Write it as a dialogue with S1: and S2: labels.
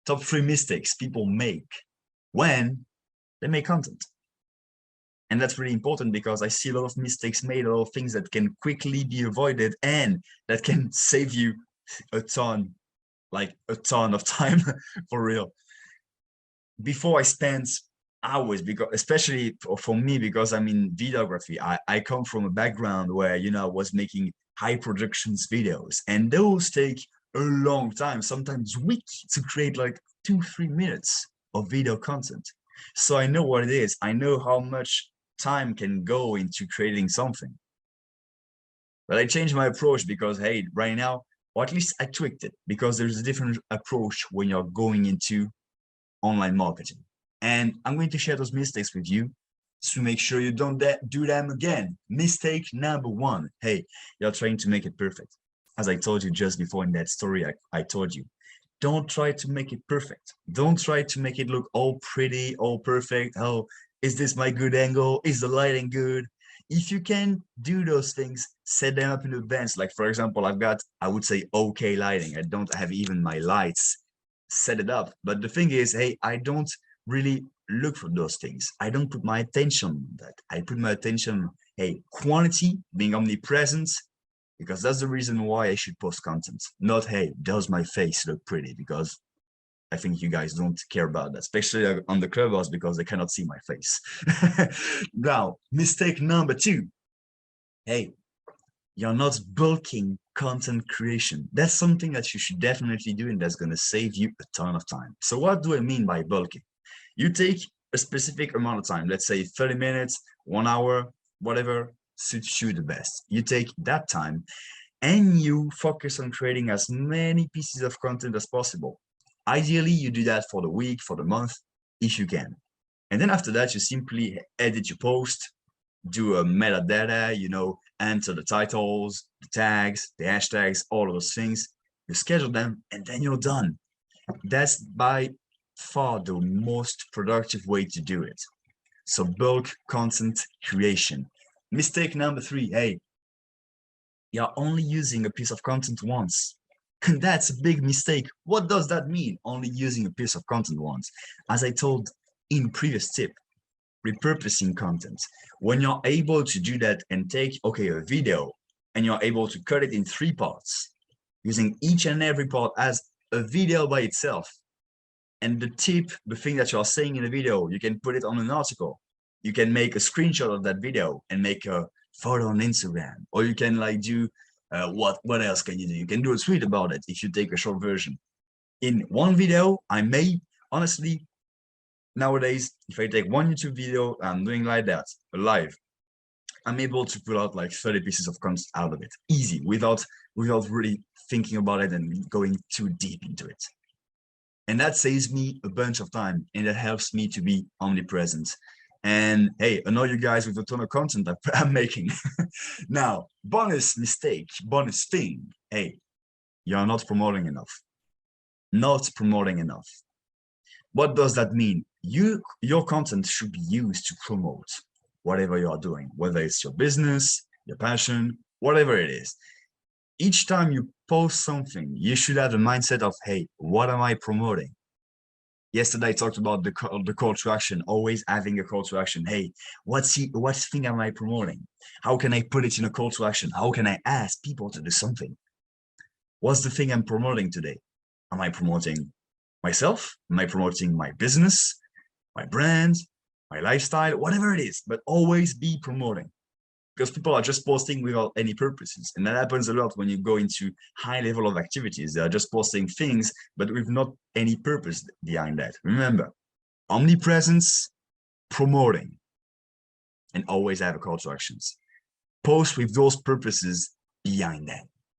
S1: top 3 mistakes people make when they make content. And that's really important because I see a lot of mistakes made, a lot of things that can quickly be avoided and that can save you a ton, like a ton of time for real. Before I spent hours, because especially for me, because I'm in videography, I come from a background where, you know, I was making high productions videos, and those take a long time, sometimes weeks, to create like 2-3 minutes of video content. So I know what it is. I know how much time can go into creating something. But I changed my approach because, hey, right now, or at least I tweaked it, because there's a different approach when you're going into online marketing. And I'm going to share those mistakes with you to make sure you don't do them again. Mistake number 1. Hey, you're trying to make it perfect. As I told you just before in that story I told you, don't try to make it perfect. Don't try to make it look all pretty, all perfect. Oh, is this my good angle? Is the lighting good? If you can do those things, set them up in advance. Like, for example, I've got, I would say, okay lighting. I don't have even my lights set it up. But the thing is, hey, I don't really look for those things. I don't put my attention on that. I put my attention, hey, quantity, being omnipresent, because that's the reason why I should post content. Not, hey, does my face look pretty? Because I think you guys don't care about that, especially on the clubhouse, because they cannot see my face. Now, mistake number 2. Hey, you're not bulking content creation. That's something that you should definitely do, and that's going to save you a ton of time. So what do I mean by bulking? You take a specific amount of time, let's say 30 minutes, 1 hour, whatever suits you the best. You take that time and you focus on creating as many pieces of content as possible. Ideally, you do that for the week, for the month, if you can. And then after that, you simply edit your post, do a metadata, you know, enter the titles, the tags, the hashtags, all of those things. You schedule them, and then you're done. That's by far the most productive way to do it. So bulk content creation. Mistake number 3, hey, you're only using a piece of content once. And that's a big mistake. What does that mean? Only using a piece of content once. As I told in previous tip, repurposing content. When you're able to do that and take, okay, a video, and you're able to cut it in 3 parts, using each and every part as a video by itself. And the tip, the thing that you're saying in the video, you can put it on an article. You can make a screenshot of that video and make a photo on Instagram, or you can like do what else can you do? You can do a tweet about it if you take a short version. In one video, I may honestly, nowadays, if I take one YouTube video, I'm doing like that, live, I'm able to pull out like 30 pieces of content out of it, easy, without really thinking about it and going too deep into it. And that saves me a bunch of time, and that helps me to be omnipresent. And hey, annoy you guys with a ton of content I'm making. Now, bonus mistake, bonus thing. Hey, you're not promoting enough. Not promoting enough. What does that mean? Your content should be used to promote whatever you are doing, whether it's your business, your passion, whatever it is. Each time you post something, you should have the mindset of, hey, what am I promoting? Yesterday I talked about the call to action, always having a call to action. Hey, what thing am I promoting? How can I put it in a call to action? How can I ask people to do something? What's the thing I'm promoting today? Am I promoting myself? Am I promoting my business, my brand, my lifestyle, whatever it is, but always be promoting. Because people are just posting without any purposes. And that happens a lot when you go into high level of activities. They are just posting things, but with not any purpose behind that. Remember, omnipresence, promoting, and always have a call to actions. Post with those purposes behind that.